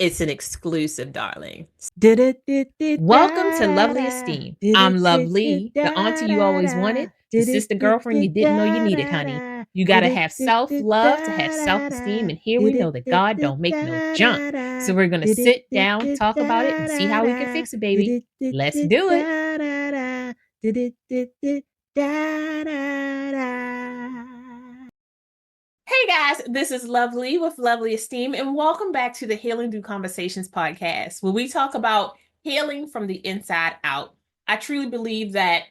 It's an exclusive, darling. Welcome to Lovely Esteem. I'm Lovely, the auntie you always wanted, the sister girlfriend you didn't know you needed, honey. You gotta have self-love to have self-esteem, and here we know that God don't make no junk. So we're gonna sit down, talk about it, and see how we can fix it, baby. Let's do it. Hey guys, this is Lovely with Lovely Esteem, and welcome back to the Healing Through Conversations podcast, where we talk about healing from the inside out. I truly believe that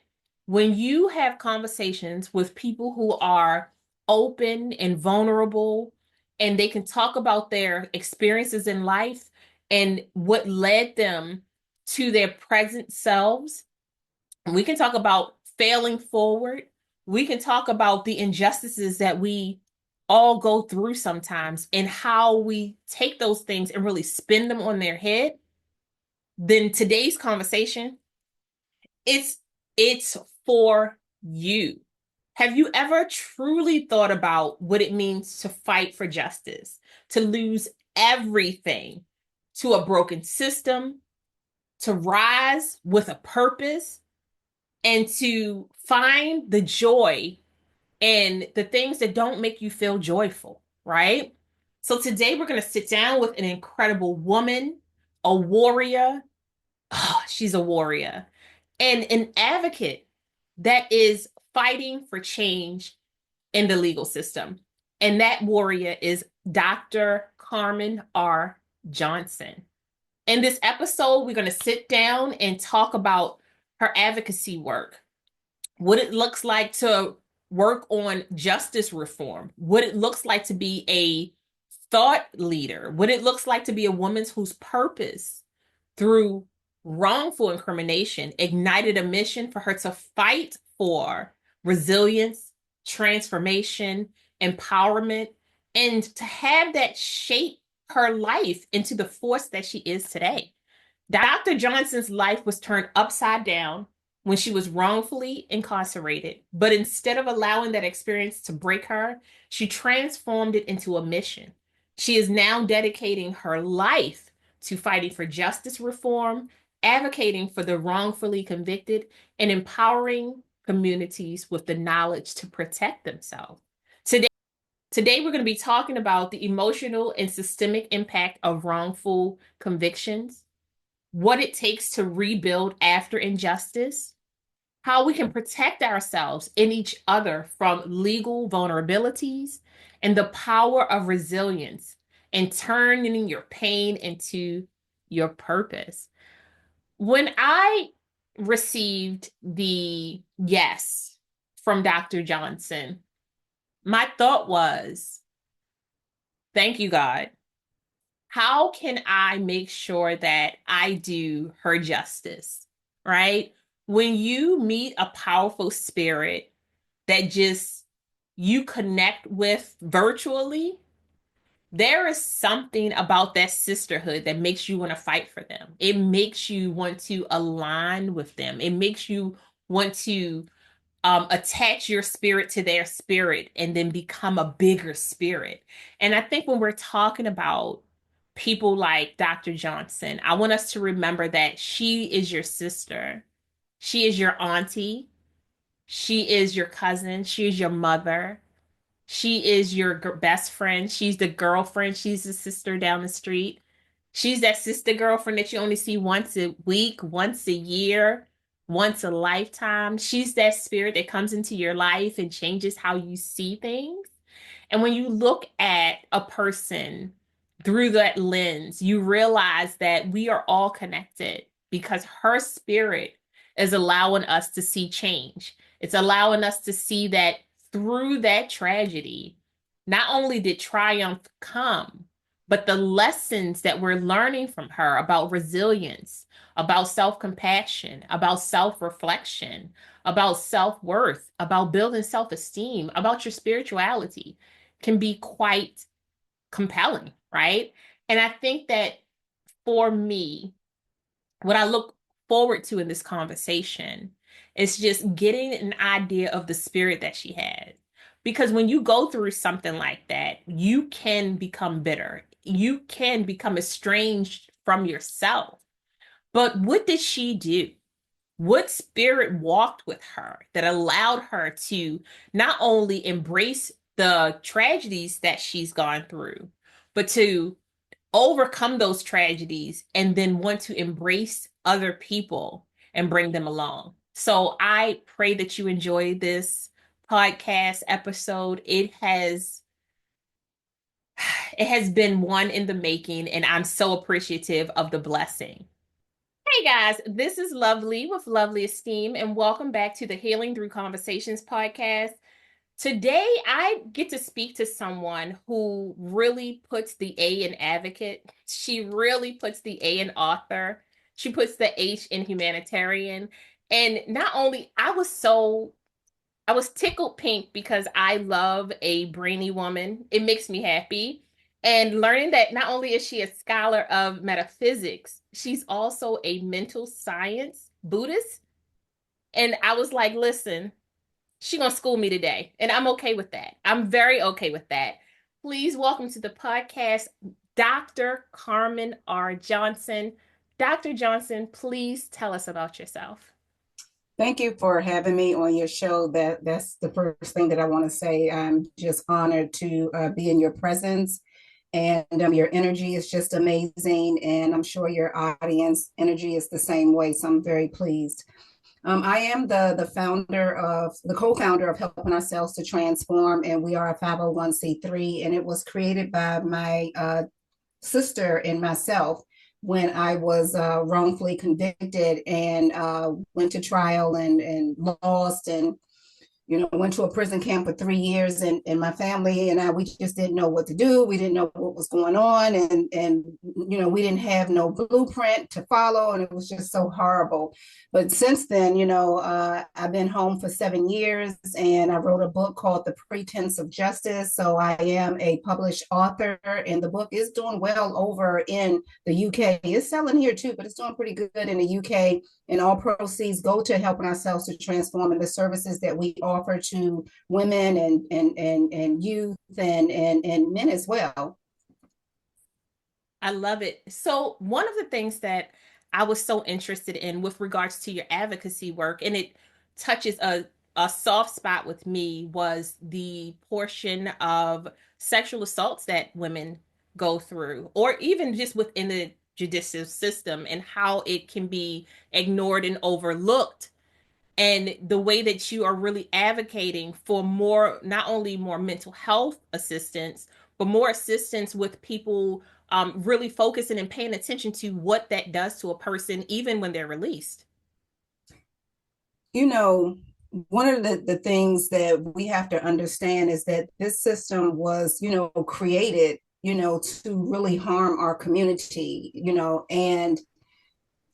when you have conversations with people who are open and vulnerable, and they can talk about their experiences in life and what led them to their present selves, we can talk about failing forward. We can talk about the injustices that we all go through sometimes and how we take those things and really spin them on their head. Then today's conversation, it's for you. Have you ever truly thought about what it means to fight for justice, to lose everything to a broken system, to rise with a purpose, and to find the joy in the things that don't make you feel joyful, right? So today we're going to sit down with an incredible woman, a warrior. Oh, she's a warrior, and an advocate that is fighting for change in the legal system. And that warrior is Dr. Carmen R. Johnson. In this episode, we're going to sit down and talk about her advocacy work, what it looks like to work on justice reform, what it looks like to be a thought leader, what it looks like to be a woman whose purpose through wrongful incrimination ignited a mission for her to fight for resilience, transformation, empowerment, and to have that shape her life into the force that she is today. Dr. Johnson's life was turned upside down when she was wrongfully incarcerated, but instead of allowing that experience to break her, she transformed it into a mission. She is now dedicating her life to fighting for justice reform, advocating for the wrongfully convicted, and empowering communities with the knowledge to protect themselves. Today we're going to be talking about the emotional and systemic impact of wrongful convictions, what it takes to rebuild after injustice, how we can protect ourselves and each other from legal vulnerabilities, and the power of resilience and turning your pain into your purpose. When I received the yes from Dr. Johnson, my thought was, thank you, God. How can I make sure that I do her justice, right? When you meet a powerful spirit that just you connect with virtually, there is something about that sisterhood that makes you want to fight for them. It makes you want to align with them. It makes you want to attach your spirit to their spirit and then become a bigger spirit. And I think when we're talking about people like Dr. Johnson, I want us to remember that she is your sister. She is your auntie. She is your cousin. She is your mother. She is your best friend. She's the girlfriend. She's the sister down the street. She's that sister girlfriend that you only see once a week, once a year, once a lifetime. She's that spirit that comes into your life and changes how you see things. And when you look at a person through that lens, you realize that we are all connected because her spirit is allowing us to see change. It's allowing us to see that through that tragedy, not only did triumph come, but the lessons that we're learning from her about resilience, about self-compassion, about self-reflection, about self-worth, about building self-esteem, about your spirituality can be quite compelling, right? And I think that for me, what I look forward to in this conversation is just getting an idea of the spirit that she has. Because when you go through something like that, you can become bitter. you can become estranged from yourself. But what did she do? What spirit walked with her that allowed her to not only embrace the tragedies that she's gone through, but to overcome those tragedies and then want to embrace other people and bring them along? So I pray that you enjoy this podcast episode. It has been one in the making, and I'm so appreciative of the blessing. Hey guys, this is Lovely with Lovely Esteem, and welcome back to the Healing Through Conversations podcast. Today, I get to speak to someone who really puts the A in advocate. She really puts the A in author. She puts the H in humanitarian. And not only, I was tickled pink because I love a brainy woman. It makes me happy. And learning that not only is she a scholar of metaphysics, she's also a mental science Buddhist. And I was like, listen, she gonna school me today. And I'm okay with that. I'm very okay with that. Please welcome to the podcast, Dr. Carmen R. Johnson. Dr. Johnson, please tell us about yourself. Thank you for having me on your show. That's the first thing that I want to say. I'm just honored to be in your presence, and your energy is just amazing. And I'm sure your audience energy is the same way. So I'm very pleased. I am the co-founder of Helping Ourselves to Transform, and we are a 501(c)(3), and it was created by my sister and myself when I was wrongfully convicted and went to trial and lost, and went to a prison camp for 3 years, and my family and I, we just didn't know what to do. We didn't know what was going on, and we didn't have no blueprint to follow, and it was just so horrible. But since then, I've been home for 7 years, and I wrote a book called The Pretense of Justice. So I am a published author, and the book is doing well over in the UK. It's selling here too, but it's doing pretty good in the UK, and all proceeds go to Helping Ourselves to Transform and the services that we offer to women and youth and men as well. I love it. So, one of the things that I was so interested in with regards to your advocacy work, and it touches a soft spot with me, was the portion of sexual assaults that women go through, or even just within the judicial system, and how it can be ignored and overlooked, and the way that you are really advocating for more, not only more mental health assistance, but more assistance with people really focusing and paying attention to what that does to a person, even when they're released. You know, one of the things that we have to understand is that this system was, created, to really harm our community, and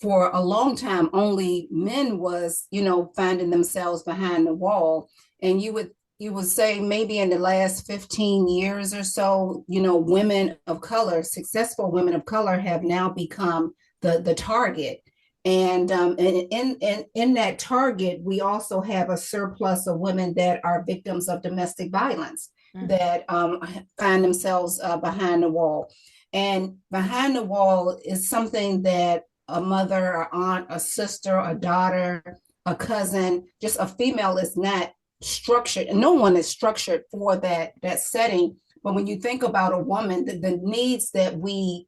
for a long time only men was finding themselves behind the wall, and you would say maybe in the last 15 years or so, women of color, successful women of color, have now become the target. And in that target, we also have a surplus of women that are victims of domestic violence, that find themselves behind the wall. And behind the wall is something that a mother, a aunt, a sister, a daughter, a cousin, just a female is not structured. No one is structured for that setting. But when you think about a woman, the needs that we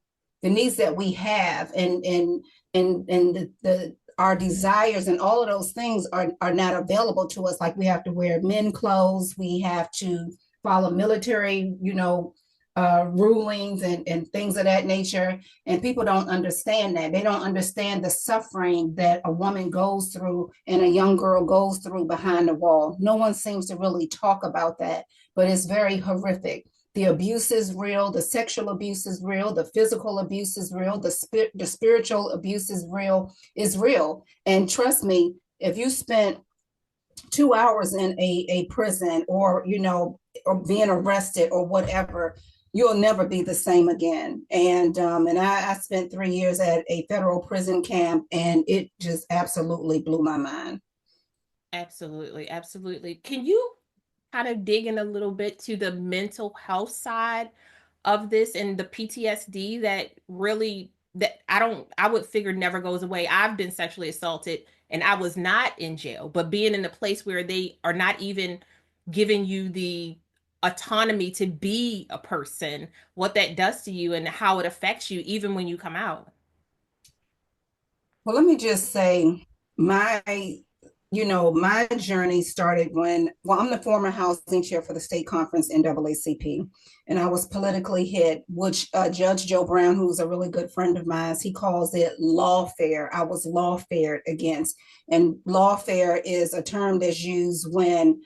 have, and the our desires and all of those things are not available to us. Like, we have to wear men clothes, we have to follow military, rulings and things of that nature. And people don't understand that. They don't understand the suffering that a woman goes through and a young girl goes through behind the wall. No one seems to really talk about that, but it's very horrific. The abuse is real, the sexual abuse is real, the physical abuse is real, the spiritual abuse is real. And trust me, if you spent 2 hours in a prison, or being arrested or whatever, you'll never be the same again. And I spent 3 years at a federal prison camp, and it just absolutely blew my mind. Absolutely, absolutely. Can you kind of dig in a little bit to the mental health side of this and the PTSD that really that I would figure never goes away. I've been sexually assaulted and I was not in jail, but being in a place where they are not even giving you the autonomy to be a person, what that does to you and how it affects you even when you come out. Well, let me just say my, my journey started when, well, I'm the former housing chair for the state conference NAACP, and I was politically hit, which Judge Joe Brown, who's a really good friend of mine, he calls it lawfare. I was lawfared against. And lawfare is a term that's used when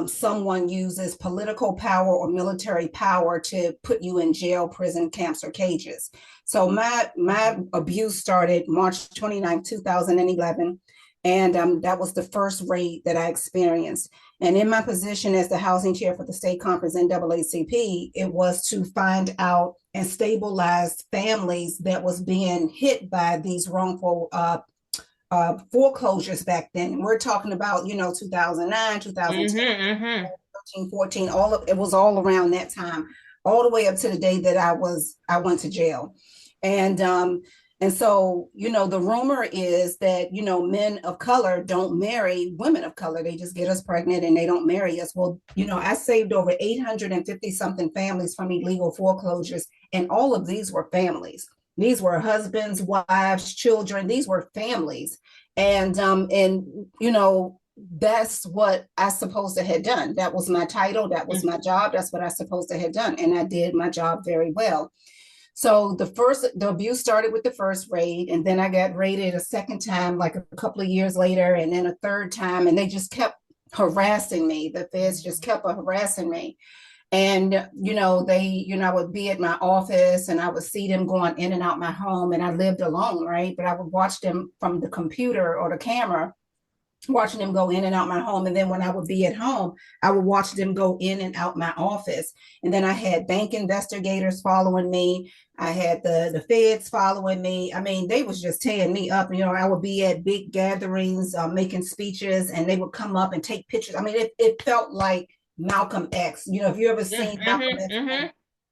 someone uses political power or military power to put you in jail, prison, camps, or cages. So my abuse started March 29, 2011. And that was the first raid that I experienced. And in my position as the housing chair for the state conference NAACP, it was to find out and stabilize families that was being hit by these wrongful foreclosures back then. And we're talking about, 2009, 2010, Mm-hmm, mm-hmm. 13, 14, all of it was all around that time, all the way up to the day that I went to jail. And so, the rumor is that, men of color don't marry women of color. They just get us pregnant and they don't marry us. Well, I saved over 850 something families from illegal foreclosures, and all of these were families. These were husbands, wives, children. These were families. And that's what I supposed to have done. That was my title. That was my job. That's what I supposed to have done. And I did my job very well. So the abuse started with the first raid, and then I got raided a second time, like a couple of years later, and then a third time, and they just kept harassing me. The feds just kept harassing me. And, I would be at my office and I would see them going in and out my home, and I lived alone, right? But I would watch them from the computer or the camera, watching them go in and out my home. And then when I would be at home, I would watch them go in and out my office. And then I had bank investigators following me. I had the feds following me. I mean, they was just tearing me up. I would be at big gatherings, making speeches, and they would come up and take pictures. I mean, it felt like Malcolm X. If you ever seen Malcolm Mm-hmm, X, mm-hmm.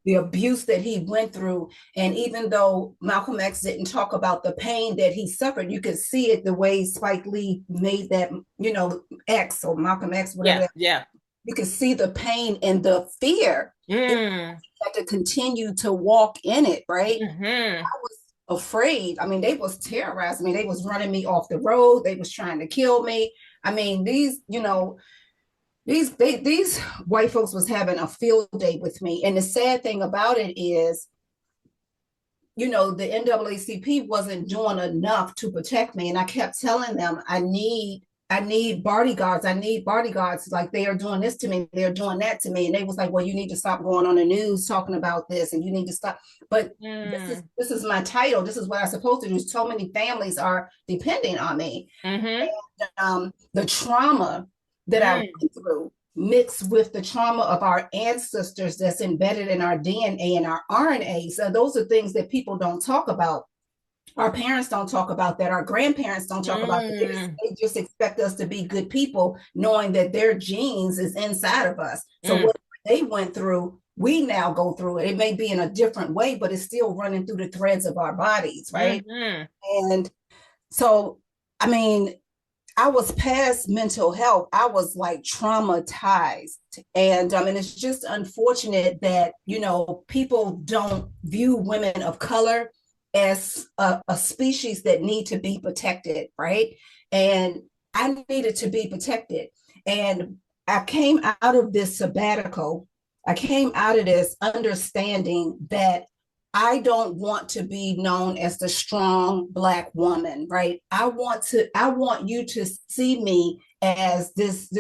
the abuse that he went through. And even though Malcolm X didn't talk about the pain that he suffered, you could see it the way Spike Lee made that, X or Malcolm X, whatever. Yeah, yeah. You could see the pain and the fear. It had to continue to walk in it, right? Mm-hmm. I was afraid. I mean, they was terrorizing me. They was running me off the road. They was trying to kill me. I mean, these white folks was having a field day with me. And the sad thing about it is, the NAACP wasn't doing enough to protect me. And I kept telling them, I need bodyguards. I need bodyguards. Like, they are doing this to me. They're doing that to me. And they was like, well, you need to stop going on the news talking about this, and you need to stop. But this is my title. This is what I'm supposed to do. So many families are depending on me. Mm-hmm. And the trauma that I went through, mixed with the trauma of our ancestors that's embedded in our DNA and our RNA. So those are things that people don't talk about. Our parents don't talk about that. Our grandparents don't talk about that. They just expect us to be good people, knowing that their genes is inside of us. So what they went through, we now go through it. It may be in a different way, but it's still running through the threads of our bodies, right? And so, I mean, I was past mental health. I was like traumatized. And it's just unfortunate that, people don't view women of color as a species that need to be protected, right? And I needed to be protected. And I came out of this sabbatical. I came out of this understanding that I don't want to be known as the strong Black woman, right? I want you to see me as this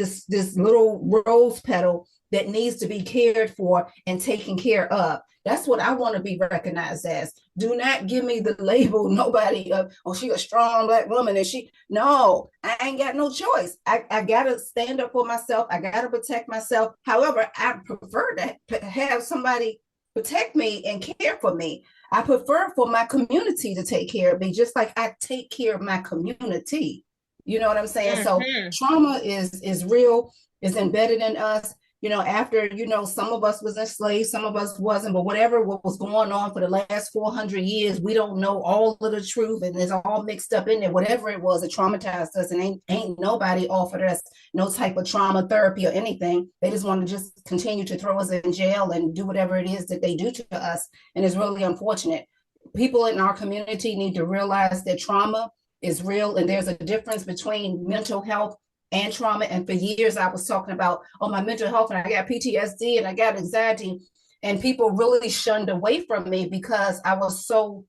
little rose petal that needs to be cared for and taken care of. That's what I want to be recognized as. Do not give me the label, nobody, she a strong Black woman. And no, I ain't got no choice. I got to stand up for myself. I got to protect myself. However, I prefer to have somebody protect me and care for me. I prefer for my community to take care of me, just like I take care of my community. You know what I'm saying? So trauma is real, is embedded in us. after, some of us was enslaved, some of us wasn't, but whatever what was going on for the last 400 years, we don't know all of the truth, and it's all mixed up in there. Whatever it was, it traumatized us, and ain't nobody offered us no type of trauma therapy or anything. They just want to just continue to throw us in jail and do whatever it is that they do to us, and it's really unfortunate. People in our community need to realize that trauma is real, and there's a difference between mental health and trauma. And for years, I was talking about, oh, my mental health, and I got PTSD and I got anxiety. And people really shunned away from me because I was so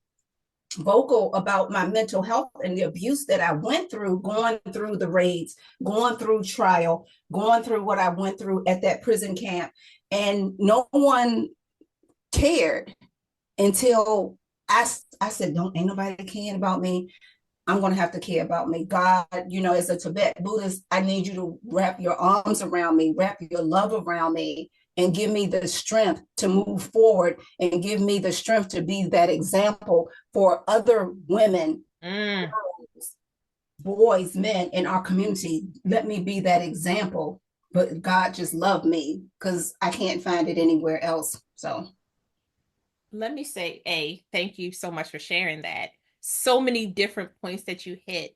vocal about my mental health and the abuse that I went through, going through the raids, going through trial, going through what I went through at that prison camp. And no one cared until I said, don't, ain't nobody caring about me. I'm going to have to care about me. God, as a Tibet Buddhist, I need you to wrap your arms around me, wrap your love around me, and give me the strength to move forward, and give me the strength to be that example for other women, girls, boys, men in our community. Let me be that example. But God just loved me because I can't find it anywhere else. So let me say, thank you so much for sharing that. So many different points that you hit.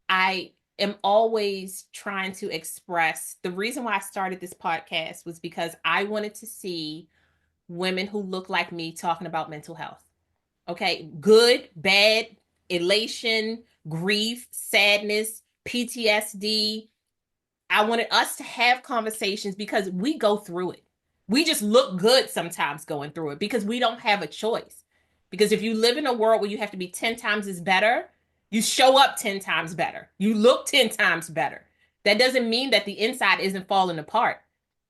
I am always trying to express the reason why I started this podcast was because I wanted to see women who look like me talking about mental health. Okay, good, bad, elation, grief, sadness, PTSD. I wanted us to have conversations because we go through it. We just look good sometimes going through it because we don't have a choice. Because if you live in a world where you have to be 10 times as better, you show up 10 times better. You look 10 times better. That doesn't mean that the inside isn't falling apart.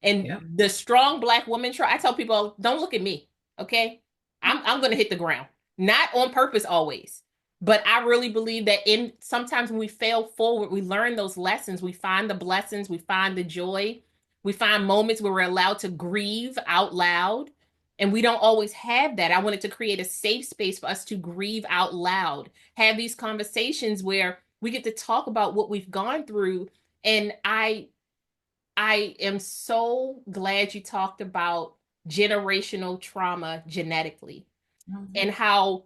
And yeah. the strong Black woman, I tell people, don't look at me, okay? I'm going to hit the ground. Not on purpose always. But I really believe that sometimes when we fail forward, we learn those lessons. We find the blessings, we find the joy, we find moments where we're allowed to grieve out loud. And we don't always have that. I wanted to create a safe space for us to grieve out loud, have these conversations where we get to talk about what we've gone through. And I am so glad you talked about generational trauma genetically, Mm-hmm. and how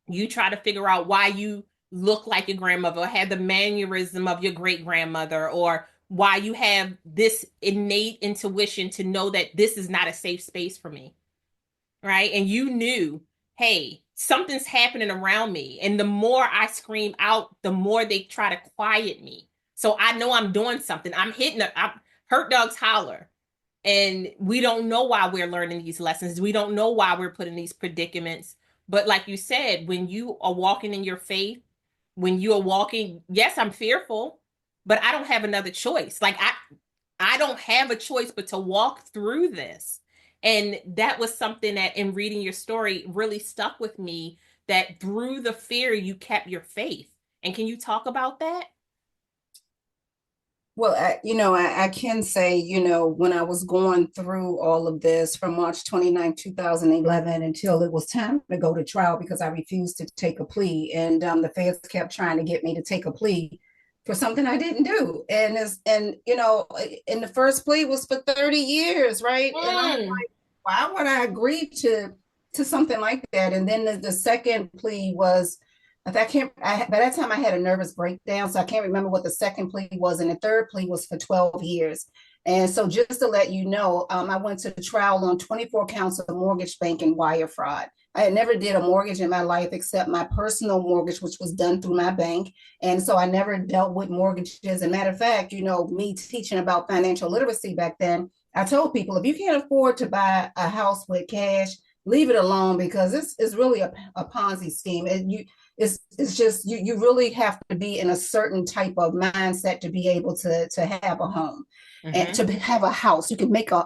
you try to figure out why you look like your grandmother or had the mannerism of your great grandmother, or why you have this innate intuition to know that this is not a safe space for me. Right. And you knew, hey, something's happening around me. And the more I scream out, the more they try to quiet me. So I know I'm doing something. I'm hurt dogs holler. And we don't know why we're learning these lessons. We don't know why we're put in these predicaments. But like you said, when you are walking in your faith, when you are walking, yes, I'm fearful, but I don't have another choice. Like I don't have a choice but to walk through this. And that was something that in reading your story really stuck with me, that through the fear, you kept your faith. And can you talk about that? Well, I can say, when I was going through all of this from March 29, 2011, until it was time to go to trial, because I refused to take a plea. And the feds kept trying to get me to take a plea for something I didn't do. And the first plea was for 30 years, right? And I'm Mm. like, why would I agree to something like that? And then the second plea was, by that time I had a nervous breakdown, so I can't remember what the second plea was. And the third plea was for 12 years. And so just to let you know, I went to trial on 24 counts of mortgage banking wire fraud. I had never did a mortgage in my life except my personal mortgage, which was done through my bank. And so I never dealt with mortgages. As a matter of fact, me teaching about financial literacy back then, I told people, if you can't afford to buy a house with cash, leave it alone, because it's really a Ponzi scheme. And it's just you really have to be in a certain type of mindset to be able to have a home and Mm-hmm. to have a house. You can make an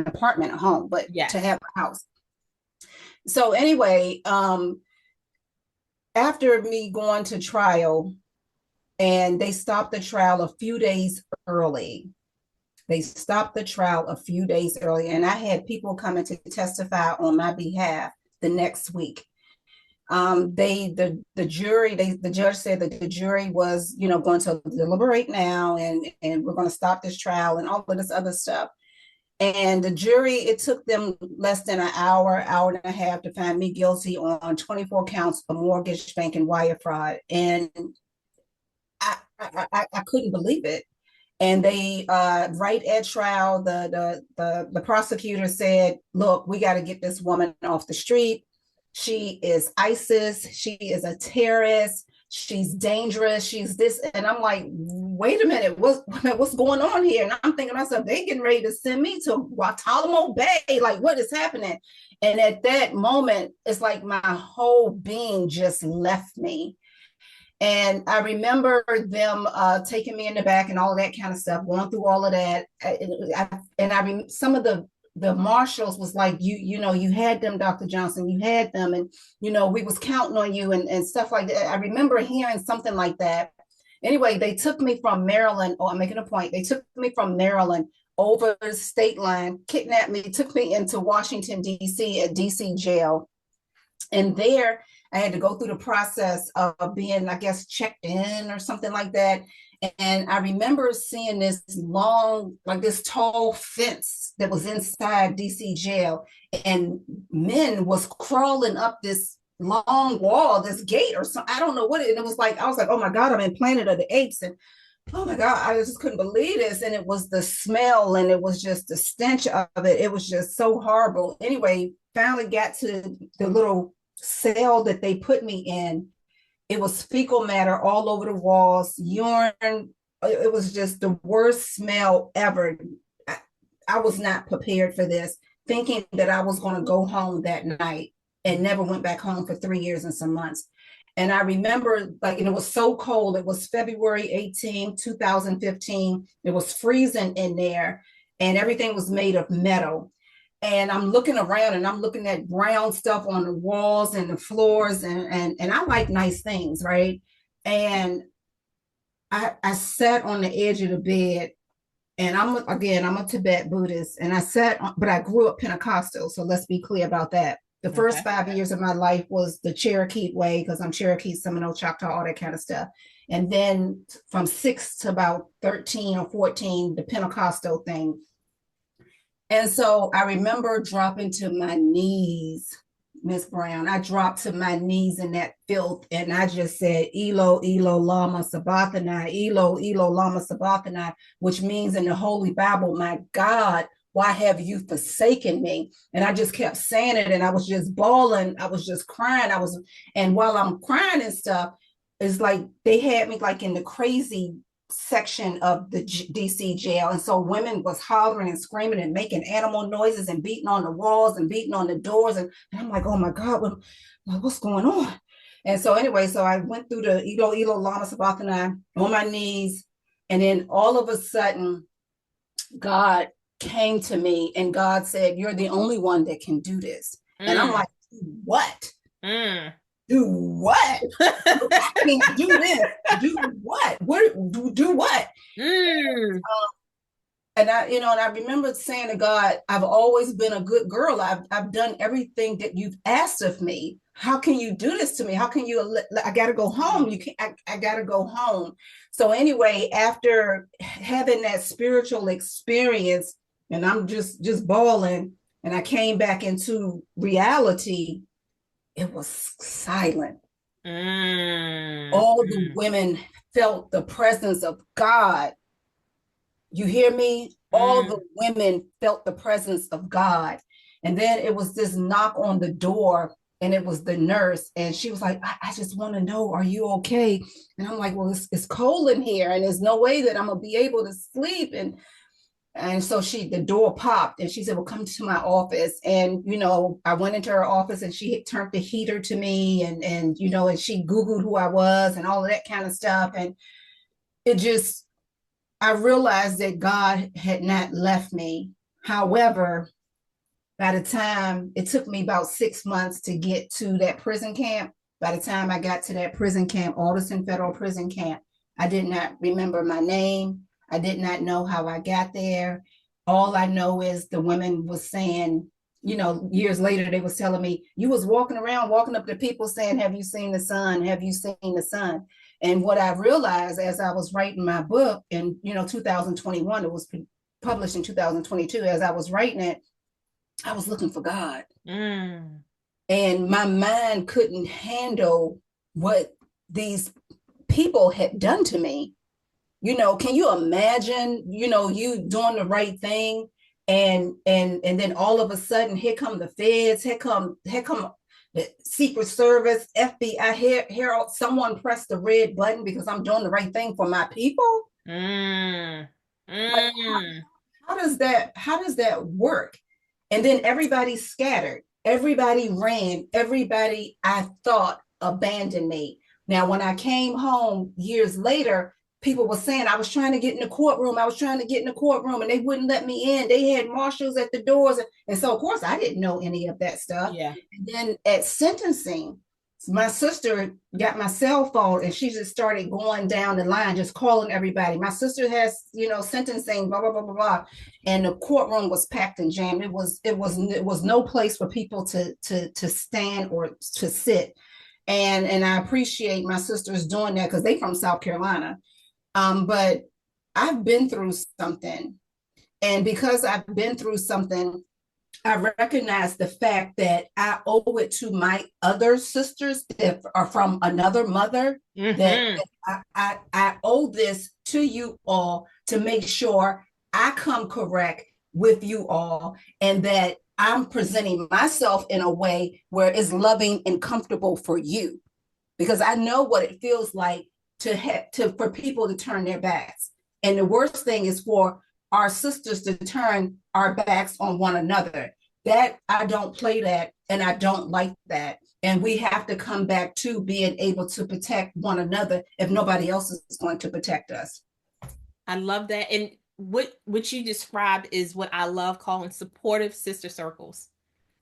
apartment a home, but to Yes. have a house. So anyway, after me going to trial, and they stopped the trial a few days early. They stopped the trial a few days early, and I had people coming to testify on my behalf the next week. The jury, the judge said that the jury was, going to deliberate now, and we're going to stop this trial and all of this other stuff. And the jury, it took them less than an hour and a half to find me guilty on 24 counts of mortgage, bank, and wire fraud. And I couldn't believe it. And they right at trial, the prosecutor said, look, we got to get this woman off the street. She is ISIS. She is a terrorist. She's dangerous. She's this. And I'm like, wait a minute, what's going on here? And I'm thinking to myself, they getting ready to send me to Guantanamo Bay. Like, what is happening? And at that moment, it's like my whole being just left me. And I remember them taking me in the back and all of that kind of stuff, going through all of that. Some of the marshals was like, you know, you had them, Dr. Johnson, you had them, and you know, we was counting on you and stuff like that. I remember hearing something like that. Anyway, they took me from Maryland. Oh, I'm making a point. They took me from Maryland over the state line, kidnapped me, took me into Washington, D.C. at D.C. jail. And there I had to go through the process of being, I guess, checked in or something like that. And I remember seeing this long, like this tall fence that was inside DC jail, and men was crawling up this long wall, this gate or something. I don't know what it, and it was like, I was like, oh my God, I'm in Planet of the Apes. And oh my God, I just couldn't believe this. And it was the smell and it was just the stench of it. It was just so horrible. Anyway, finally got to the little cell that they put me in. It was fecal matter all over the walls, urine. It was just the worst smell ever. I was not prepared for this, thinking that I was going to go home that night, and never went back home for 3 years and some months. And I remember, like, and it was so cold. It was February 18, 2015. It was freezing in there, and everything was made of metal. And I'm looking around and I'm looking at brown stuff on the walls and the floors, and I like nice things, right? And I sat on the edge of the bed, and I'm a Tibet Buddhist, and I sat on, but I grew up Pentecostal, so let's be clear about that. The first 5 years of my life was the Cherokee way, because I'm Cherokee, Seminole, Choctaw, all that kind of stuff. And then from 6 to about 13 or 14, the Pentecostal thing. And so I remember dropping to my knees, Miss Brown. I dropped to my knees in that filth, and I just said, Elo, Elo, Lama Sabachthani, Elo, Elo, Lama Sabachthani, which means in the Holy Bible, my God, why have you forsaken me? And I just kept saying it, and I was just bawling. I was just crying. And while I'm crying and stuff, it's like they had me like in the crazy section of the DC jail. And so women was hollering and screaming and making animal noises and beating on the walls and beating on the doors. And I'm like, oh my God, what's going on? And so anyway, so I went through the Elo, Elo, Lama Sabachthani on my knees. And then all of a sudden, God came to me and God said, you're the only one that can do this. And I'm like, what? Do what? I can't do this. Do what? Do what? And I remember saying to God, I've always been a good girl. I've done everything that you've asked of me. How can you do this to me? How can you? I got to go home. You can't. I got to go home. So anyway, after having that spiritual experience, and I'm just bawling, and I came back into reality. It was silent. All the women felt the presence of God. You hear me? All the women felt the presence of God. And then it was this knock on the door, and it was the nurse. And she was like, I just want to know, are you okay? And I'm like, well, it's cold in here, and there's no way that I'm going to be able to sleep. And so the door popped, and she said, well, come to my office. And, I went into her office, and she had turned the heater to me, and she Googled who I was and all of that kind of stuff. And I realized that God had not left me. However, by the time it took me about 6 months to get to that prison camp, by the time I got to that prison camp, Alderson Federal Prison Camp, I did not remember my name. I did not know how I got there. All I know is the women was saying, years later, they was telling me, you was walking up to people saying, have you seen the sun? Have you seen the sun? And what I realized as I was writing my book in, 2021, it was published in 2022, as I was writing it, I was looking for God. Mm. And my mind couldn't handle what these people had done to me. Can you imagine, you doing the right thing, and then all of a sudden, here come the feds, here come the Secret Service, FBI, here someone pressed the red button because I'm doing the right thing for my people. Mm. Like, Mm. how does that work? And then everybody scattered, everybody ran, everybody I thought abandoned me. Now, when I came home years later, people were saying I was trying to get in the courtroom. I was trying to get in the courtroom, and they wouldn't let me in. They had marshals at the doors, and so of course I didn't know any of that stuff. Yeah. And then at sentencing, my sister got my cell phone and she just started going down the line, just calling everybody. My sister has, sentencing, blah, blah, blah, blah, blah. And the courtroom was packed and jammed. It was no place for people to stand or to sit. And I appreciate my sisters doing that because they from South Carolina. But I've been through something. And because I've been through something, I recognize the fact that I owe it to my other sisters that are from another mother, that Mm-hmm. I owe this to you all to make sure I come correct with you all, and that I'm presenting myself in a way where it's loving and comfortable for you, because I know what it feels like for people to turn their backs. And the worst thing is for our sisters to turn our backs on one another. That I don't play that, and I don't like that. And we have to come back to being able to protect one another if nobody else is going to protect us. I love that. And what you described is what I love calling supportive sister circles,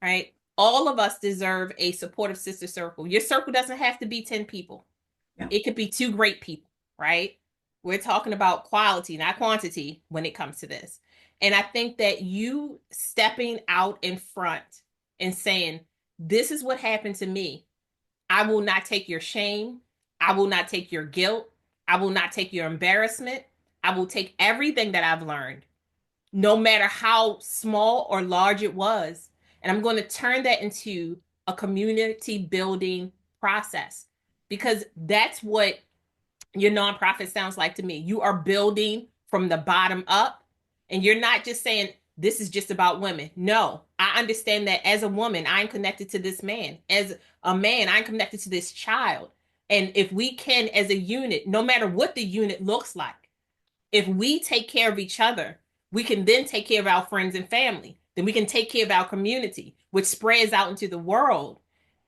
right? All of us deserve a supportive sister circle. Your circle doesn't have to be 10 people. Yeah. It could be two great people, right? We're talking about quality, not quantity when it comes to this. And I think that you stepping out in front and saying, this is what happened to me. I will not take your shame. I will not take your guilt. I will not take your embarrassment. I will take everything that I've learned, no matter how small or large it was. And I'm going to turn that into a community building process, because that's what your nonprofit sounds like to me. You are building from the bottom up, and you're not just saying, this is just about women. No, I understand that as a woman, I'm connected to this man. As a man, I'm connected to this child. And if we can, as a unit, no matter what the unit looks like, if we take care of each other, we can then take care of our friends and family. Then we can take care of our community, which spreads out into the world.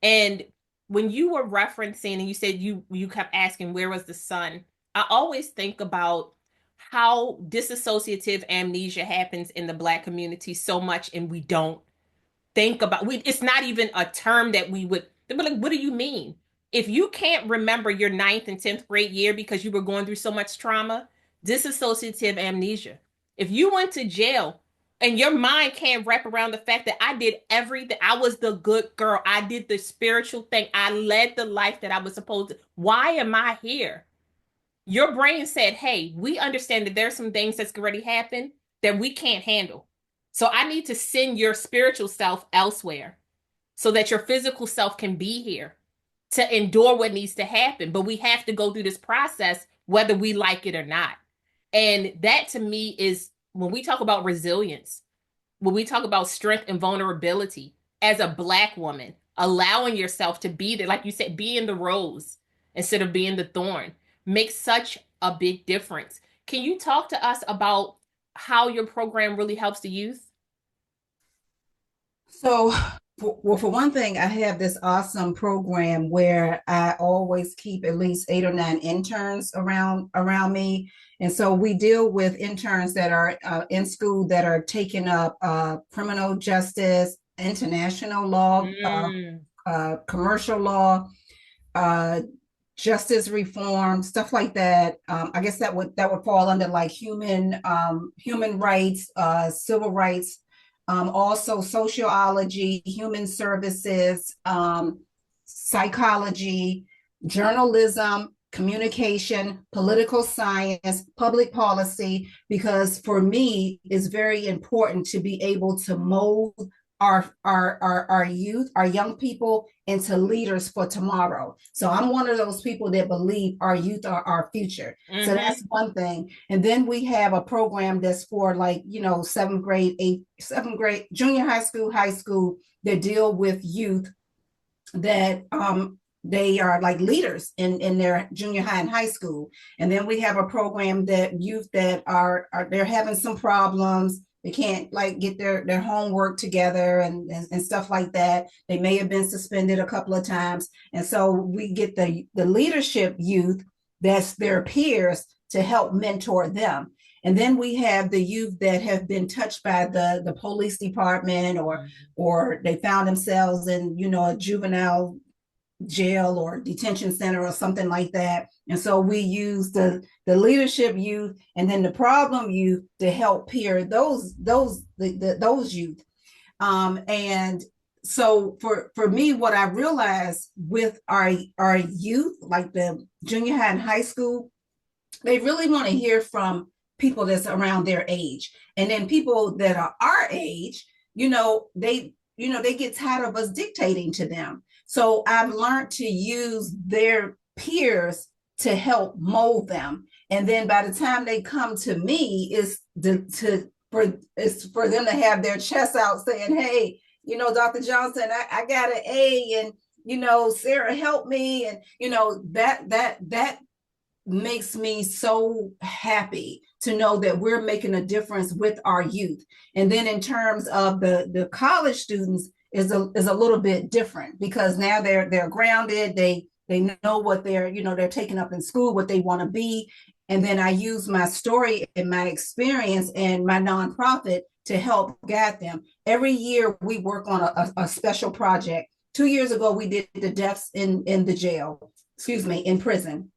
And when you were referencing and you said you kept asking where was the sun, I always think about how dissociative amnesia happens in the Black community so much, and we don't think about it's not even a term that we would, they'd be like, what do you mean? If you can't remember your ninth and 10th grade year because you were going through so much trauma, dissociative amnesia. If you went to jail and your mind can't wrap around the fact that I did everything, I was the good girl, I did the spiritual thing, I led the life that I was supposed to, why am I here? Your brain said, hey, we understand that there's some things that's already happened that we can't handle. So I need to send your spiritual self elsewhere so that your physical self can be here to endure what needs to happen. But we have to go through this process, whether we like it or not. And that to me is when we talk about resilience, when we talk about strength and vulnerability as a Black woman, allowing yourself to be there, like you said, be in the rose instead of being the thorn, makes such a big difference. Can you talk to us about how your program really helps the youth? So, for one thing, I have this awesome program where I always keep at least 8 or 9 interns around me, and so we deal with interns that are in school that are taking up criminal justice, international law, Mm. commercial law, uh, justice reform, stuff like that. I guess that would fall under like human rights, civil rights, also sociology, human services, psychology, journalism, communication, political science, public policy, because for me, it's very important to be able to mold our youth, our young people into leaders for tomorrow. So I'm one of those people that believe our youth are our future. So that's one thing. And then we have a program that's for like, seventh grade, junior high school that deal with youth that they are like leaders in their junior high and high school. And then we have a program that youth that are they're having some problems. They can't like get their homework together and stuff like that. They may have been suspended a couple of times. And so we get the leadership youth that's their peers to help mentor them. And then we have the youth that have been touched by the police department or they found themselves in, a juvenile jail or detention center or something like that. And so we use the leadership youth and then the problem youth to help peer those youth. And so for me, what I realized with our youth, like the junior high and high school, they really want to hear from people that's around their age. And then people that are our age, they get tired of us dictating to them. So I've learned to use their peers to help mold them. And then by the time they come to me, it's for them to have their chest out saying, hey, Dr. Johnson, I got an A, and, Sarah, help me. And, that makes me so happy to know that we're making a difference with our youth. And then in terms of the college students is a little bit different because now they're grounded. They know what they're taking up in school, what they want to be. And then I use my story and my experience and my nonprofit to help guide them. Every year we work on a special project. 2 years ago, we did the deaths in prison.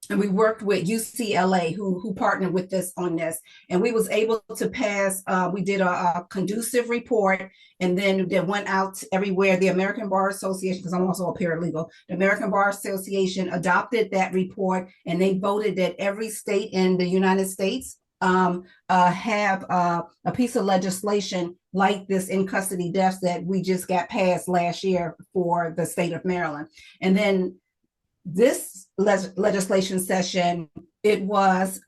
And we worked with UCLA, who partnered with us on this. And we was able to pass, we did a conducive report, and then that went out everywhere. The American Bar Association, because I'm also a paralegal, the American Bar Association adopted that report, and they voted that every state in the United States have a piece of legislation like this in custody deaths that we just got passed last year for the state of Maryland. And then this legislation session, it is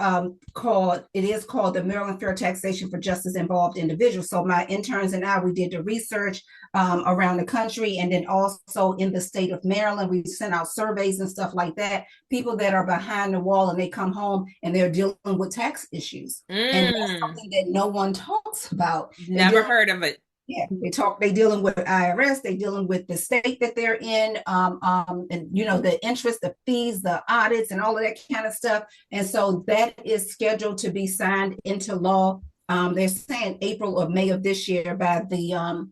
called the Maryland Fair Taxation for Justice Involved Individuals. So my interns and I, we did the research around the country, and then also in the state of Maryland, we sent out surveys and stuff like that. People that are behind the wall and they come home and they're dealing with tax issues. And that's something that no one talks about. Never heard of it. Yeah, they dealing with IRS, they dealing with the state that they're in, and the interest, the fees, the audits, and all of that kind of stuff. And so that is scheduled to be signed into law. They're saying April or May of this year by the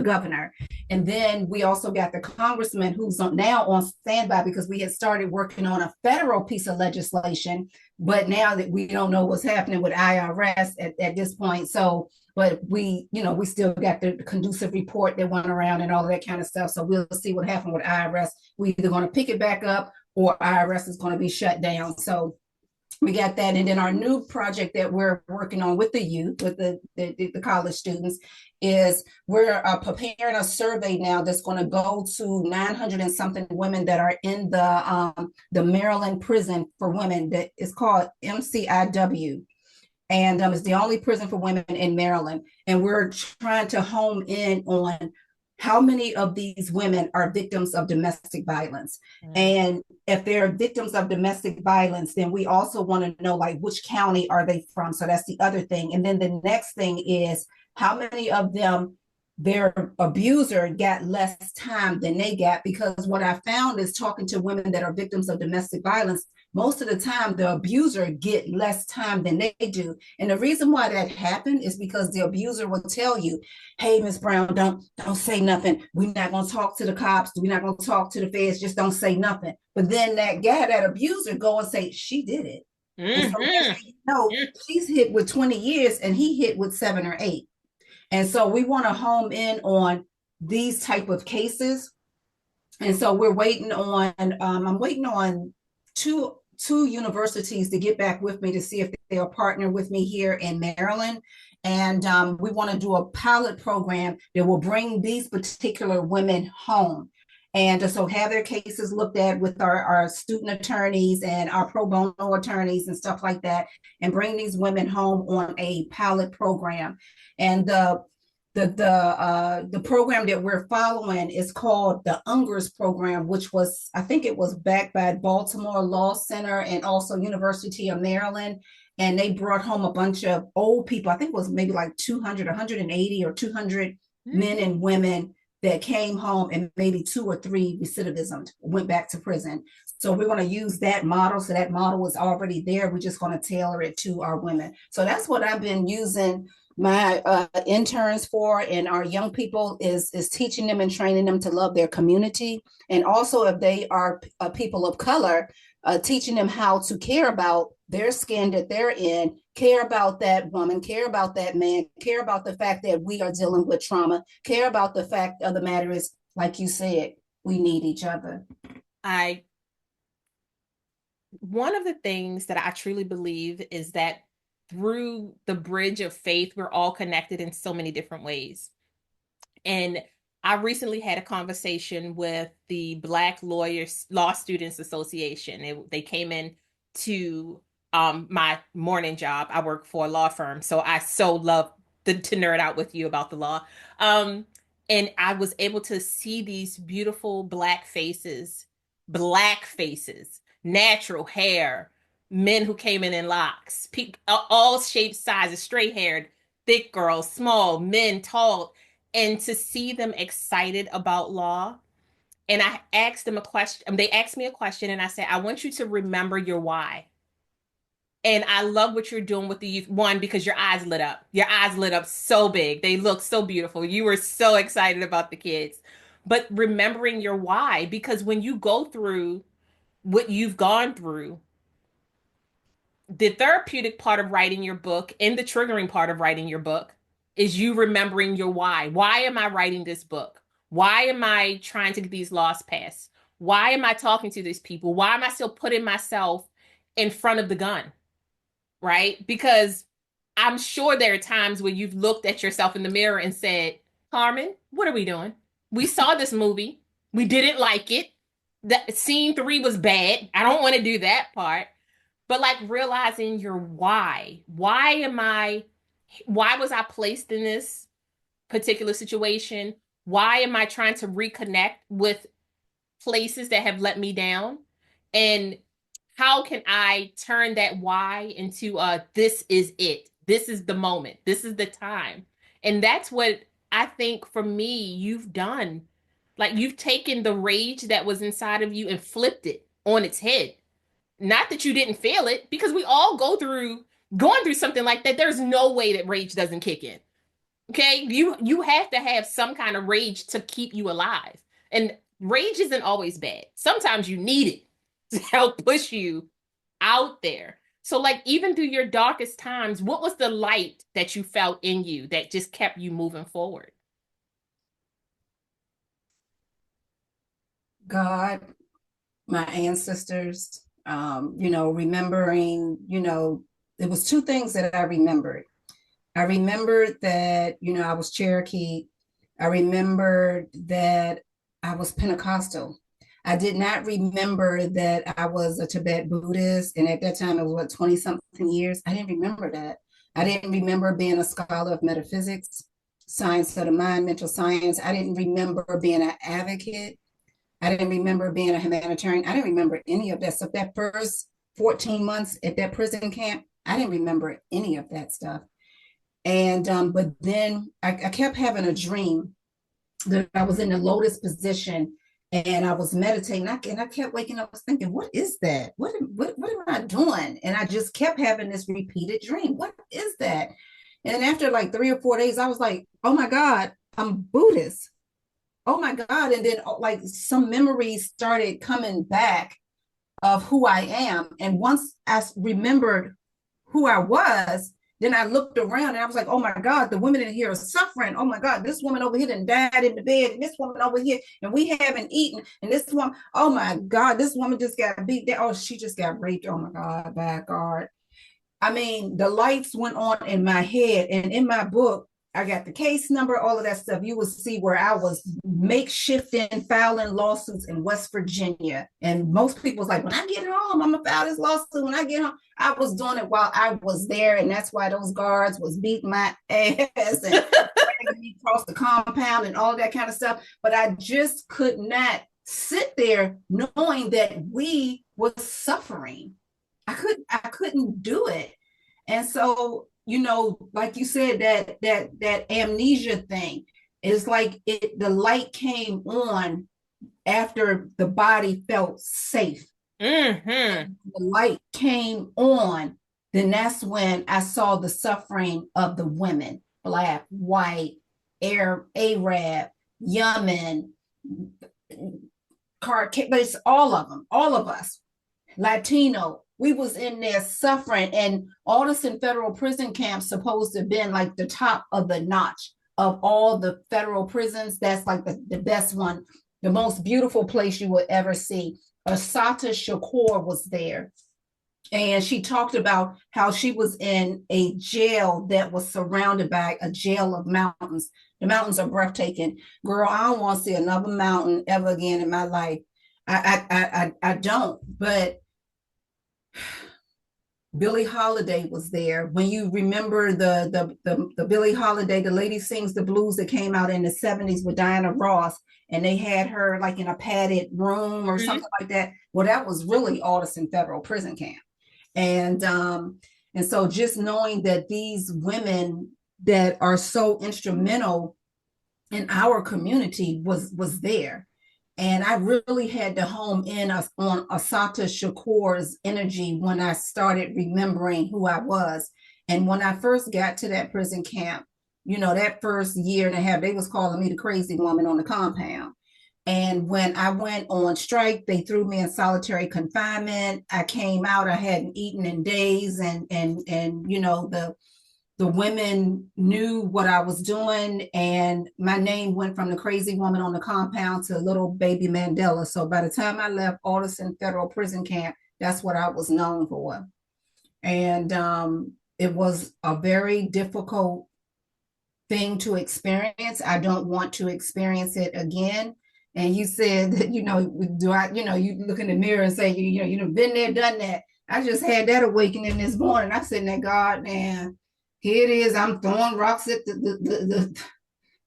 governor. And then we also got the congressman who's now on standby because we had started working on a federal piece of legislation, but now that we don't know what's happening with IRS at this point. So, but we still got the conducive report that went around and all of that kind of stuff. So we'll see what happened with IRS. We're either going to pick it back up or IRS is going to be shut down. So we got that. And then our new project that we're working on with the youth, with the college students, is we're preparing a survey now that's going to go to 900 and something women that are in the Maryland prison for women that is called MCIW. And it's the only prison for women in Maryland. And we're trying to home in on how many of these women are victims of domestic violence. And if they're victims of domestic violence, then we also want to know, like, which county are they from? So that's the other thing. And then the next thing is how many of them, their abuser got less time than they got. Because what I found is talking to women that are victims of domestic violence, most of the time the abuser get less time than they do. And the reason why that happened is because the abuser will tell you, hey, Ms. Brown, don't say nothing. We're not going to talk to the cops. We're not going to talk to the feds. Just don't say nothing. But then that guy, that abuser, go and say, she did it. So, she's hit with 20 years and he hit with 7 or 8. And so we want to home in on these type of cases And so we're waiting on, I'm waiting on two universities to get back with me to see if they'll partner with me here in Maryland. And we want to do a pilot program that will bring these particular women home. And so have their cases looked at with our student attorneys and our pro bono attorneys and stuff like that, and bring these women home on a pilot program. And the program that we're following is called the Ungers program, which was, I think it was backed by Baltimore Law Center and also University of Maryland. And they brought home a bunch of old people. I think it was maybe like 200, 180 or 200 men and women that came home, and maybe 2 or 3 recidivism went back to prison. So we're going to use that model. So that model is already there. We're just going to tailor it to our women. So that's what I've been using my interns for, and our young people is teaching them and training them to love their community, and also if they are people of color, teaching them how to care about their skin that they're in, care about that woman, care about that man, care about the fact that we are dealing with trauma, care about the fact of the matter is, like you said, we need each other. I One of the things that I truly believe is that through the bridge of faith, we're all connected in so many different ways. And I recently had a conversation with the Black Lawyers Law Students Association. They came in to my morning job. I work for a law firm, so I so love to nerd out with you about the law. Um, and I was able to see these beautiful black faces, natural hair, men who came in locks, people, all shapes, sizes, straight haired, thick girls, small men, tall, and to see them excited about law. And I asked them a question. They asked me a question, and I said, I want you to remember your why. And I love what you're doing with the youth. One, because your eyes lit up. Your eyes lit up so big. They look so beautiful. You were so excited about the kids. But remembering your why, because when you go through what you've gone through, the therapeutic part of writing your book and the triggering part of writing your book is you remembering your why. Why am I writing this book? Why am I trying to get these laws passed? Why am I talking to these people? Why am I still putting myself in front of the gun? Right? Because I'm sure there are times where you've looked at yourself in the mirror and said, Carmen, what are we doing? We saw this movie. We didn't like it. That scene 3 was bad. I don't want to do that part. But like realizing your why. Why was I placed in this particular situation? Why am I trying to reconnect with places that have let me down? And how can I turn that why into this is it. This is the moment. This is the time. And that's what I think for me you've done. Like you've taken the rage that was inside of you and flipped it on its head. Not that you didn't feel it, because we all going through something like that. There's no way that rage doesn't kick in. Okay? You have to have some kind of rage to keep you alive. And rage isn't always bad. Sometimes you need it to help push you out there. So like even through your darkest times, what was the light that you felt in you that just kept you moving forward? God, my ancestors, remembering, it was two things that I remembered. I remembered that, I was Cherokee. I remembered that I was Pentecostal. I did not remember that I was a Tibet Buddhist. And at that time, it was what, 20 something years. I didn't remember that. I didn't remember being a scholar of metaphysics, science of the mind, mental science. I didn't remember being an advocate. I didn't remember being a humanitarian. I didn't remember any of that stuff. That first 14 months at that prison camp, I didn't remember any of that stuff. And but then I kept having a dream that I was in the lotus position and I was meditating. And I kept waking up, I was thinking, what is that? What am I doing? And I just kept having this repeated dream. What is that? And after like 3 or 4 days, I was like, oh my God, I'm Buddhist. Oh my God. And then like some memories started coming back of who I am. And once I remembered who I was, Then I looked around and I was like, oh my God, the women in here are suffering. Oh my God, this woman over here done died in the bed, and this woman over here, and we haven't eaten. And this one, oh my God, this woman just got beat down. Oh, she just got raped. Oh my God, bad God. I mean, the lights went on in my head, and in my book, I got the case number, all of that stuff. You will see where I was makeshifting, filing lawsuits in West Virginia. And most people was like, when I get home, I'm gonna file this lawsuit. When I get home, I was doing it while I was there, and that's why those guards was beating my ass and dragging me across the compound and all that kind of stuff. But I just could not sit there knowing that we were suffering. I couldn't do it. And so, like you said, that amnesia thing is like the light came on after the body felt safe. Mm-hmm. The light came on, then that's when I saw the suffering of the women, black, white, Arab, Yemen, but it's all of them, all of us. Latino, we was in there suffering, and Alderson federal prison camps supposed to have been like the top of the notch of all the federal prisons. That's like the best one, the most beautiful place you would ever see. Asata Shakur was there, and she talked about how she was in a jail that was surrounded by a jail of mountains. The mountains are breathtaking. Girl, I don't want to see another mountain ever again in my life. I don't. But Billie Holiday was there. When you remember the Billie Holiday, the lady sings the blues that came out in the 70s with Diana Ross, and they had her like in a padded room or something like that. Well, that was really Alderson Federal Prison Camp. And so just knowing that these women that are so instrumental in our community was there. And I really had to home in on Asata Shakur's energy when I started remembering who I was. And when I first got to that prison camp, that first year and a half, they was calling me the crazy woman on the compound. And when I went on strike, they threw me in solitary confinement. I came out, I hadn't eaten in days, and the women knew what I was doing, and my name went from the crazy woman on the compound to little baby Mandela. So by the time I left Alderson Federal Prison Camp, that's what I was known for. And it was a very difficult thing to experience. I don't want to experience it again. And you said that, do I, you look in the mirror and say, you've been there, done that. I just had that awakening this morning. I said, that God, man, here it is. I'm throwing rocks at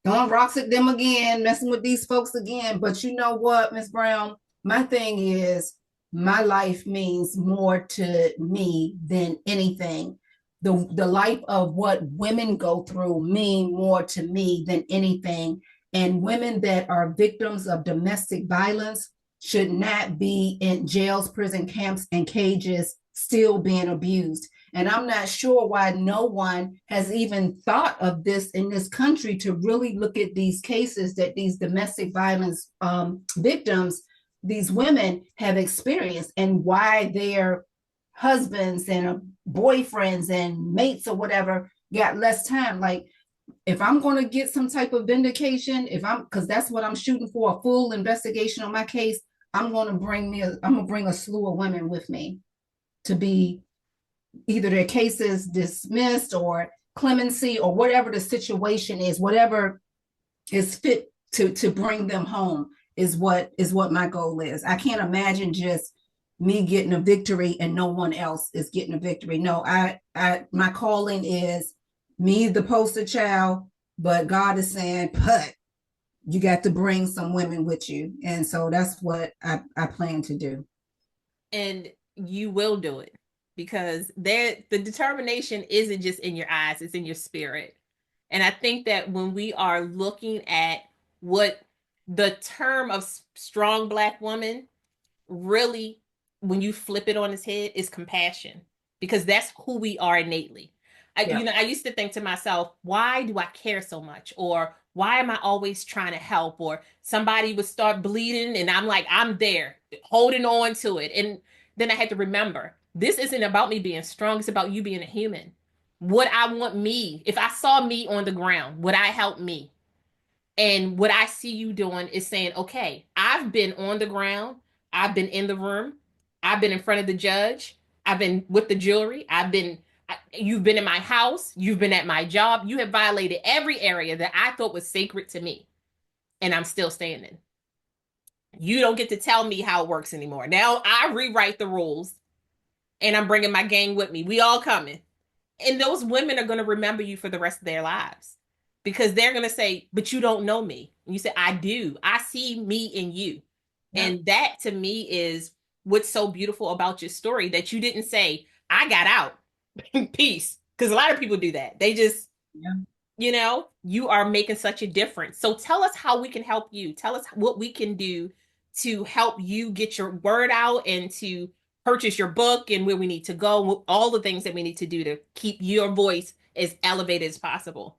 throwing rocks at them again, messing with these folks again. But you know what, Miss Brown? My thing is, my life means more to me than anything. The life of what women go through mean more to me than anything. And women that are victims of domestic violence should not be in jails, prison camps, and cages still being abused. And I'm not sure why no one has even thought of this in this country to really look at these cases that these domestic violence victims, these women have experienced, and why their husbands and boyfriends and mates or whatever got less time. Like, if I'm going to get some type of vindication, because that's what I'm shooting for, a full investigation on my case, I'm going to bring a slew of women with me to be either their cases dismissed or clemency or whatever the situation is, whatever is fit to bring them home is what my goal is. I can't imagine just me getting a victory and no one else is getting a victory. No, my calling is me, the poster child, but God is saying, but you got to bring some women with you. And so that's what I plan to do. And you will do it, because the determination isn't just in your eyes, it's in your spirit. And I think that when we are looking at what the term of strong Black woman really, when you flip it on its head, is compassion, because that's who we are innately. Yeah. I used to think to myself, why do I care so much? Or why am I always trying to help? Or somebody would start bleeding and I'm like, I'm there holding on to it. And then I had to remember, this isn't about me being strong. It's about you being a human. Would I want me, if I saw me on the ground, would I help me? And what I see you doing is saying, okay, I've been on the ground, I've been in the room, I've been in front of the judge, I've been with the jury, you've been in my house, you've been at my job, you have violated every area that I thought was sacred to me, and I'm still standing. You don't get to tell me how it works anymore. Now I rewrite the rules, and I'm bringing my gang with me. We all coming. And those women are going to remember you for the rest of their lives because they're going to say, but you don't know me. And you say, I do. I see me in you. Yeah. And that to me is what's so beautiful about your story, that you didn't say, I got out. Peace. Because a lot of people do that. They just, Yeah. you are making such a difference. So tell us how we can help you. Tell us what we can do to help you get your word out and to purchase your book and where we need to go, all the things that we need to do to keep your voice as elevated as possible.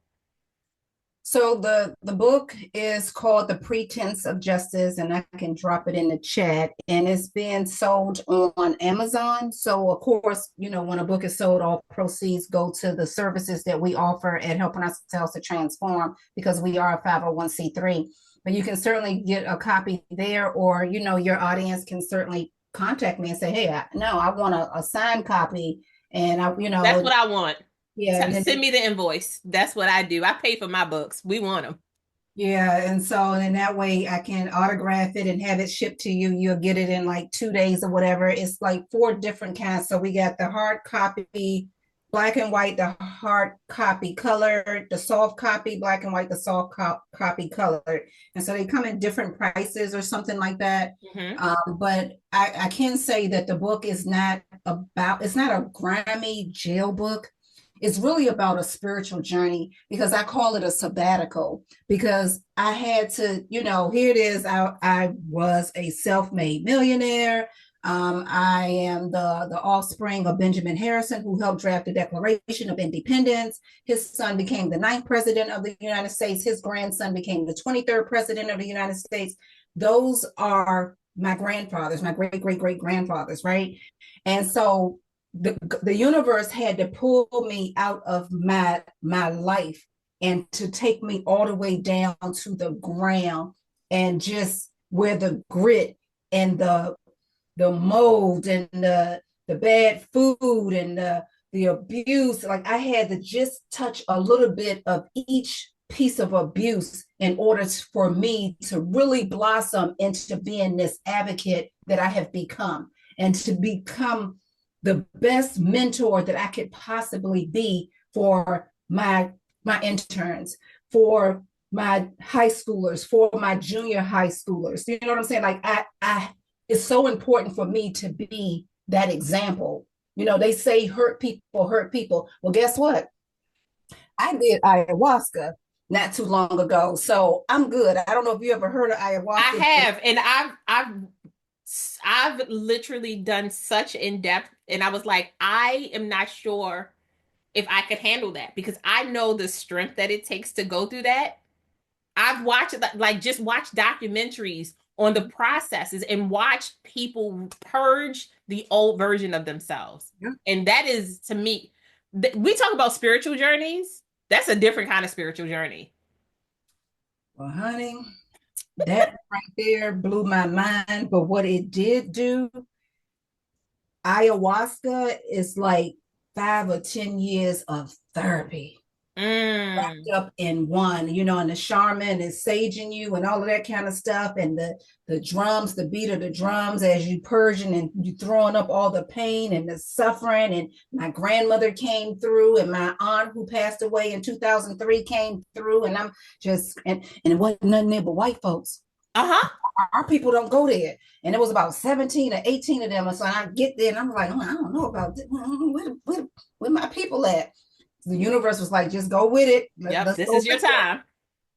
So the book is called The Pretense of Justice, and I can drop it in the chat. And it's being sold on Amazon. So of course, when a book is sold, all proceeds go to the services that we offer at Helping Ourselves to Transform, because we are a 501c3. But you can certainly get a copy there, or your audience can certainly contact me and say, "Hey, I want a signed copy," and That's what I want. yeah, and Send then me the invoice. That's what I do. I pay for my books. We want them. yeah, and so in that way I can autograph it and have it shipped to you. You'll get it in like 2 days or whatever. It's like four different kinds. So we got the hard copy, black and white, the hard copy colored, the soft copy, black and white, the soft copy colored. And so they come in different prices or something like that. Mm-hmm. But I can say that the book is it's not a grimy jail book. It's really about a spiritual journey, because I call it a sabbatical, because I had to, here it is. I was a self-made millionaire. I am the offspring of Benjamin Harrison, who helped draft the Declaration of Independence. His son became the 9th president of the United States. His grandson became the 23rd president of the United States. Those are my grandfathers, my great, great, great grandfathers, right? And so the universe had to pull me out of my life and to take me all the way down to the ground, and just where the grit and the mold and the bad food and the abuse, like I had to just touch a little bit of each piece of abuse in order for me to really blossom into being this advocate that I have become, and to become the best mentor that I could possibly be for my interns, for my high schoolers, for my junior high schoolers. You know what I'm saying? Like I it's so important for me to be that example. They say hurt people hurt people. Well, guess what? I did ayahuasca not too long ago, so I'm good. I don't know if you ever heard of I ayahuasca. have, and I've literally done such in depth, and I was like, I am not sure if I could handle that because I know the strength that it takes to go through that. I've watched like just watched documentaries on the processes and watched people purge the old version of themselves. Yeah. And that is to me, we talk about spiritual journeys. That's a different kind of spiritual journey. Well, honey, that right there blew my mind. But what it did do, ayahuasca is like 5 or 10 years of therapy wrapped Mm. up in one, and the shaman is saging you and all of that kind of stuff. And the drums, the beat of the drums as you purging and you throwing up all the pain and the suffering. And my grandmother came through, and my aunt who passed away in 2003 came through, and I'm just, and it wasn't nothing there but white folks. Uh-huh. Our people don't go there. And it was about 17 or 18 of them. And so I get there and I'm like, I don't know about this. Where my people at? The universe was like, just go with it. Yep, Let's this go is your with it. time.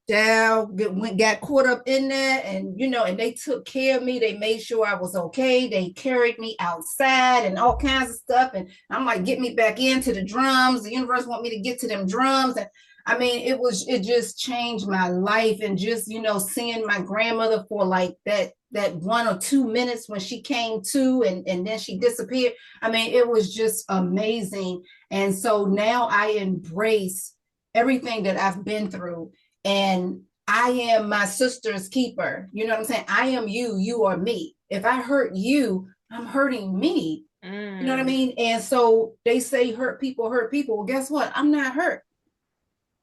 Down, got caught up in that, and they took care of me. They made sure I was okay. They carried me outside and all kinds of stuff. And I'm like, get me back into the drums. The universe want me to get to them drums. And I mean, it just changed my life. And just, seeing my grandmother for like that that 1 or 2 minutes when she came to, and then she disappeared. I mean, it was just amazing. And so now I embrace everything that I've been through. And I am my sister's keeper. You know what I'm saying? I am you, you are me. If I hurt you, I'm hurting me. You know what I mean? And so they say hurt people hurt people. Well, guess what? I'm not hurt.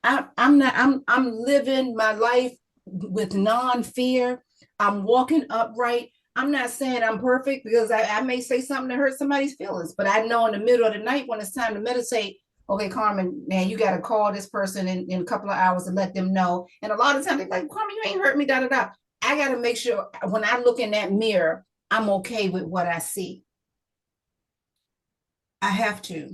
I'm not, I'm living my life with non-fear. I'm walking upright. I'm not saying I'm perfect, because I may say something to hurt somebody's feelings, but I know in the middle of the night when it's time to meditate, okay, Carmen, man, you got to call this person in a couple of hours and let them know. And a lot of times they're like, Carmen, you ain't hurt me, da da da. I got to make sure when I look in that mirror, I'm okay with what I see. I have to.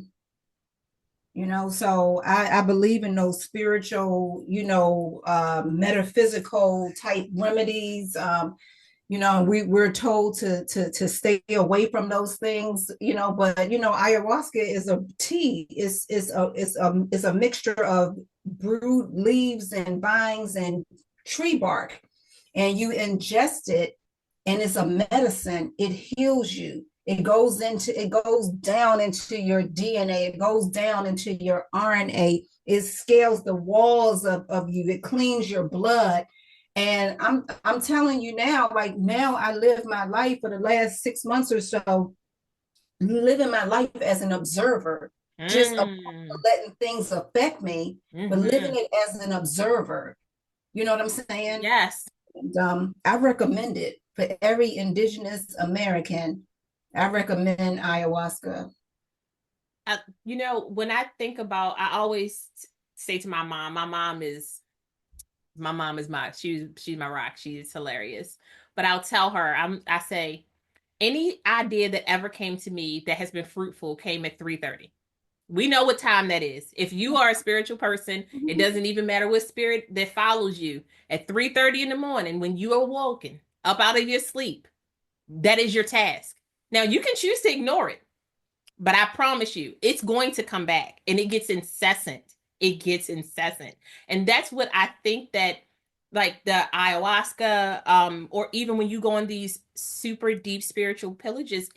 So I believe in those spiritual, metaphysical type remedies. We're told to stay away from those things, but ayahuasca is a tea. It's a mixture of brewed leaves and vines and tree bark, and you ingest it, and it's a medicine. It heals you. It goes down into your DNA. It goes down into your RNA. It scales the walls of you. It cleans your blood. And I'm telling you now, like now I live my life for the last 6 months or so, living my life as an observer, just letting things affect me, but living it as an observer. You know what I'm saying? Yes. And I recommend it for every Indigenous American. I recommend ayahuasca. When I think about, I always say to my mom, she's my rock. She's hilarious. But I'll tell her, I say, any idea that ever came to me that has been fruitful came at 3:30. We know what time that is. If you are a spiritual person, it doesn't even matter what spirit that follows you. At 3:30 in the morning, when you are woken up out of your sleep, that is your task. Now, you can choose to ignore it, but I promise you, it's going to come back, and it gets incessant. It gets incessant. And that's what I think that, like the ayahuasca, or even when you go on these super deep spiritual pillages,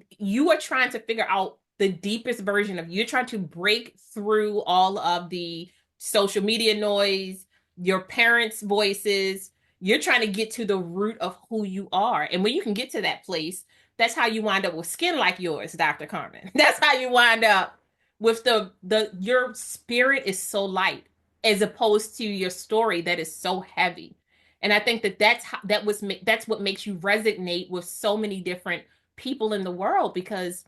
you are trying to figure out the deepest version of you. You're trying to break through all of the social media noise, your parents' voices. You're trying to get to the root of who you are. And when you can get to that place, that's how you wind up with skin like yours, Dr. Carmen. That's how you wind up with your spirit is so light, as opposed to your story that is so heavy. And I think that's what makes you resonate with so many different people in the world, because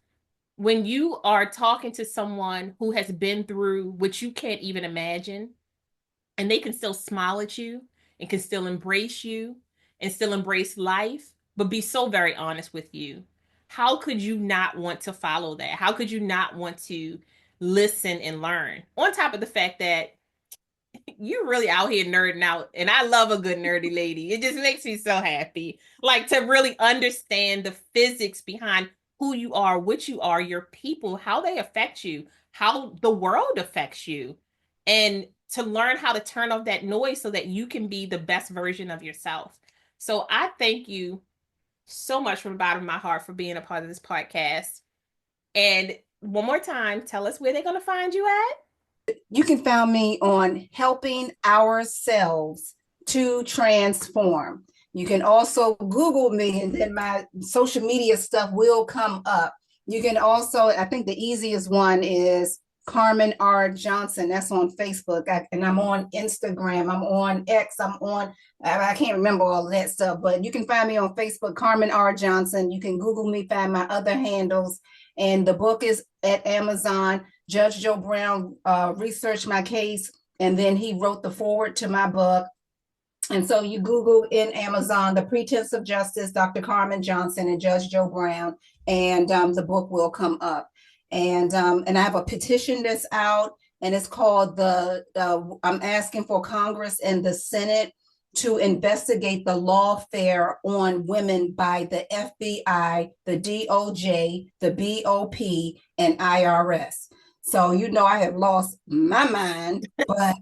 when you are talking to someone who has been through what you can't even imagine, and they can still smile at you and can still embrace you and still embrace life, but be so very honest with you, how could you not want to follow that? How could you not want to listen and learn? On top of the fact that you're really out here nerding out, and I love a good nerdy lady. It just makes me so happy, like to really understand the physics behind who you are, what you are, your people, how they affect you, how the world affects you, and to learn how to turn off that noise so that you can be the best version of yourself. So I thank you so much from the bottom of my heart for being a part of this podcast. And one more time, tell us where they're going to find you at. You can find me on Helping Ourselves to Transform. You can also Google me, and then my social media stuff will come up. You can also, I think the easiest one is Carmen R. Johnson. That's on Facebook. And I'm on Instagram. I'm on X. I can't remember all that stuff, but you can find me on Facebook, Carmen R. Johnson. You can Google me, find my other handles. And the book is at Amazon. Judge Joe Brown researched my case, and then he wrote the foreword to my book. And so you Google in Amazon, The Pretense of Justice, Dr. Carmen Johnson and Judge Joe Brown, and the book will come up. And I have a petition that's out, and it's called I'm asking for Congress and the Senate to investigate the lawfare on women by the FBI, the DOJ, the BOP, and IRS. So, I have lost my mind, but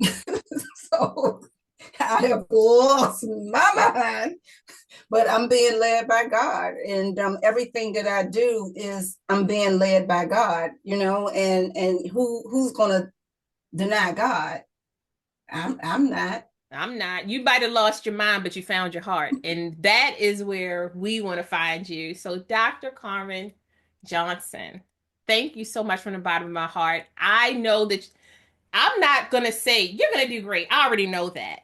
so I have lost my mind, but I'm being led by God, and everything that I do is I'm being led by God, and who's gonna deny God? I'm not. I'm not. You might have lost your mind, but you found your heart. And that is where we want to find you. So, Dr. Carmen Johnson, thank you so much from the bottom of my heart. I know that I'm not going to say you're going to do great. I already know that.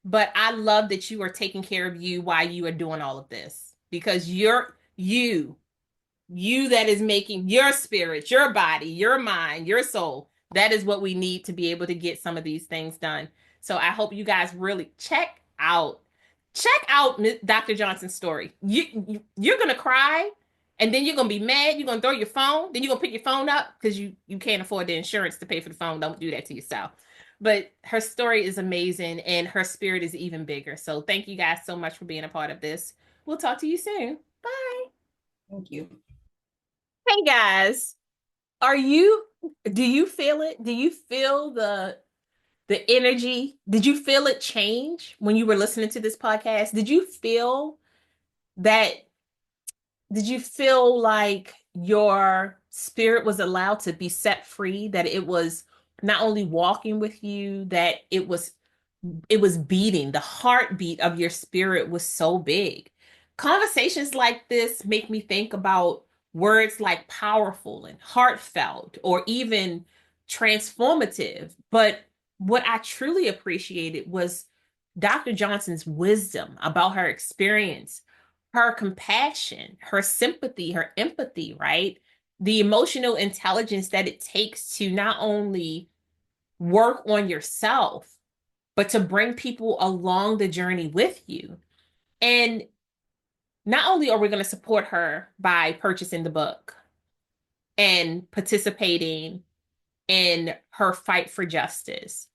But I love that you are taking care of you while you are doing all of this because you that is making your spirit, your body, your mind, your soul. That is what we need to be able to get some of these things done. So I hope you guys really check out Dr. Johnson's story. You're gonna cry, and then you're gonna be mad. You're gonna throw your phone. Then you're gonna pick your phone up because you can't afford the insurance to pay for the phone. Don't do that to yourself. But her story is amazing, and her spirit is even bigger. So thank you guys so much for being a part of this. We'll talk to you soon. Bye. Thank you. Hey guys, are you do you feel it? Do you feel the energy? Did you feel it change when you were listening to this podcast? That did you feel like your spirit was allowed to be set free, that it was not only walking with you, that it was beating, the heartbeat of your spirit was so big. Conversations like this make me think about words like powerful and heartfelt or even transformative. But what I truly appreciated was Dr. Johnson's wisdom about her experience, her compassion, her sympathy, her empathy, right? The emotional intelligence that it takes to not only work on yourself, but to bring people along the journey with you. And not only are we going to support her by purchasing the book and participating in her fight for justice,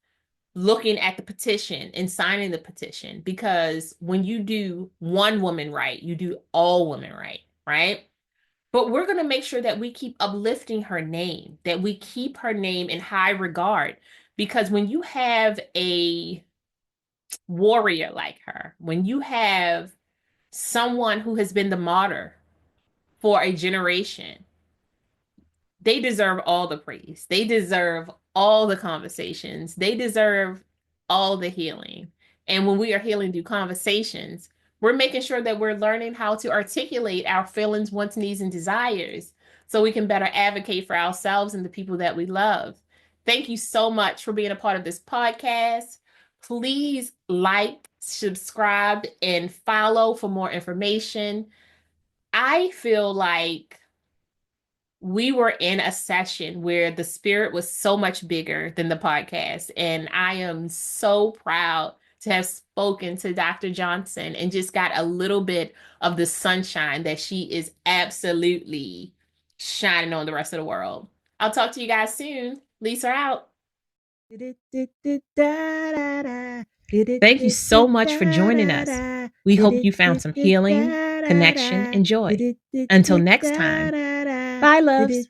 looking at the petition and signing the petition, because when you do one woman right, you do all women right, right? But we're going to make sure that we keep uplifting her name, that we keep her name in high regard. Because when you have a warrior like her, when you have someone who has been the martyr for a generation, they deserve all the praise. They deserve all the conversations. They deserve all the healing. And when we are healing through conversations, we're making sure that we're learning how to articulate our feelings, wants, needs, and desires so we can better advocate for ourselves and the people that we love. Thank you so much for being a part of this podcast. Please like, subscribe, and follow for more information. I feel like we were in a session where the spirit was so much bigger than the podcast. And I am so proud to have spoken to Dr. Johnson and just got a little bit of the sunshine that she is absolutely shining on the rest of the world. I'll talk to you guys soon. Lisa out. Thank you so much for joining us. We hope you found some healing, connection, and joy. Until next time, bye, loves.